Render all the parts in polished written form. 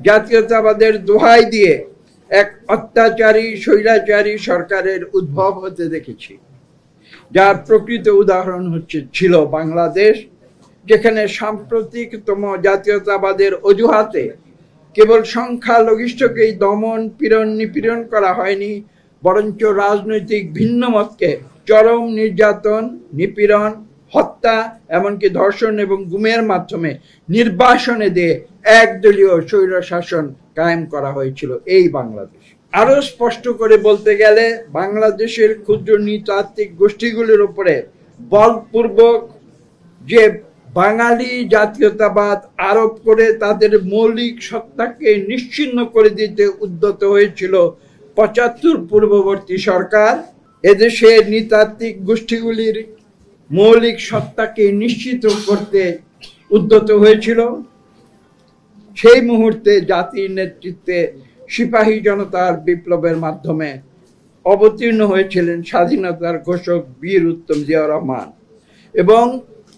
জাতীয়তাবাদের দোহাই দিয়ে এক অত্যাচারী স্বৈরাচারী সরকারের উদ্ভব হতে দেখেছি, যার প্রকৃত উদাহরণ ছিল বাংলাদেশ, যেখানে সাম্প্রতিকতম জাতীয়তাবাদের অজুহাতে কেবল সংখ্যালঘিষ্ঠকেই দমন পীড়ন নিপীড়ন করা হয়নি, বরঞ্চ রাজনৈতিক ভিন্নমতকে চরম নির্যাতন, নিপীড়ন, হত্যা, এমনকি ধর্ষণ এবং গুমের মাধ্যমে নির্বাসনে দিয়ে একদলীয় স্বৈরশাসন কায়েম করা হয়েছিল এই বাংলাদেশ। আরো স্পষ্ট করে বলতে গেলে বাংলাদেশের ক্ষুদ্র নৃতাত্ত্বিক গোষ্ঠীগুলির উপরে বলপূর্বক যে বাঙালি জাতীয়তাবাদ আরোপ করে তাদের মৌলিক সত্তাকে নিশ্চিহ্ন করে দিতে উদ্যত হয়েছিল ৭৫ পূর্ববর্তী সরকার, এদেশের নৃতাত্ত্বিক গোষ্ঠীগুলির মৌলিক সত্তাকে নিশ্চিত করতে উদ্যত হয়েছিল। সেই মুহূর্তে জাতির নেতৃত্বে সিপাহী জনতার বিপ্লবের মাধ্যমে অবতীর্ণ হয়েছিলেন স্বাধীনতার ঘোষক বীর উত্তম জিয়াউর রহমান এবং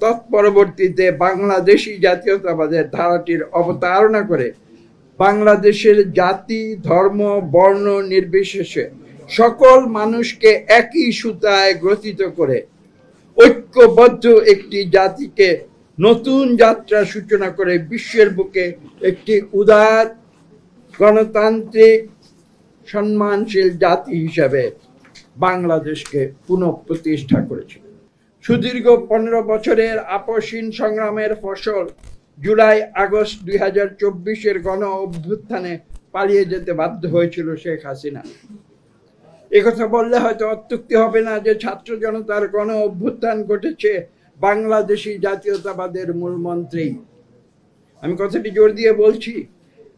তৎপরবর্তীতে বাংলাদেশি জাতীয়তাবাদের ধারাটির অবতারণা করে বাংলাদেশের জাতি, ধর্ম, বর্ণ নির্বিশেষে সকল মানুষকে একই সুতায় গ্রথিত করে ঐক্যবদ্ধ একটি জাতিকে নতুন যাত্রা সূচনা করে বিশ্বের বুকে একটি উদার, গণতান্ত্রিক, সম্মানশীল জাতি হিসাবে বাংলাদেশকে পুনঃপ্রতিষ্ঠা করেছিল। সুদীর্ঘ ১৫ বছরের আপসহীন সংগ্রামের ফসল জুলাই আগস্ট ২০২৪-এর গণ অভ্যুত্থানে পালিয়ে যেতে বাধ্য হয়েছিল শেখ হাসিনা। একথা বললে হয়তো অত্যুক্তি হবে না যে ছাত্র জনতার গণ অভ্যুত্থান ঘটেছে বাংলাদেশি জাতীয়তাবাদের মূলমন্ত্রেই। আমি কথাটি জোর দিয়ে বলছি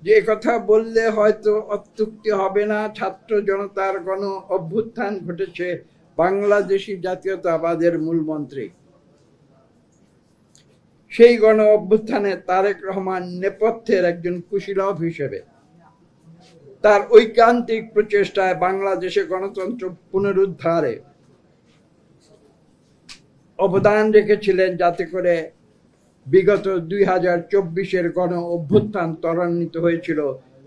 যে একথা বললে হয়তো অত্যুক্তি হবে না, ছাত্র জনতার গণ অভ্যুত্থান ঘটেছে বাংলাদেশি জাতীয়তাবাদের মূলমন্ত্রী। সেই গণ অভ্যুত্থানে তারেক রহমান নেপথ্যের একজন কুশীলব হিসেবে তার ঐকান্তিক প্রচেষ্টায় বাংলাদেশে গণতন্ত্র পুনরুদ্ধারে অবদান রেখেছিলেন, যাতে করে বিগত ২০২৪-এর গণ অভ্যুত্থান ত্বরান্বিত হয়েছিল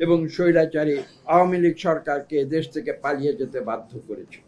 এবং স্বৈরাচারী আওয়ামী লীগ সরকারকে দেশ থেকে পালিয়ে যেতে বাধ্য করেছিল।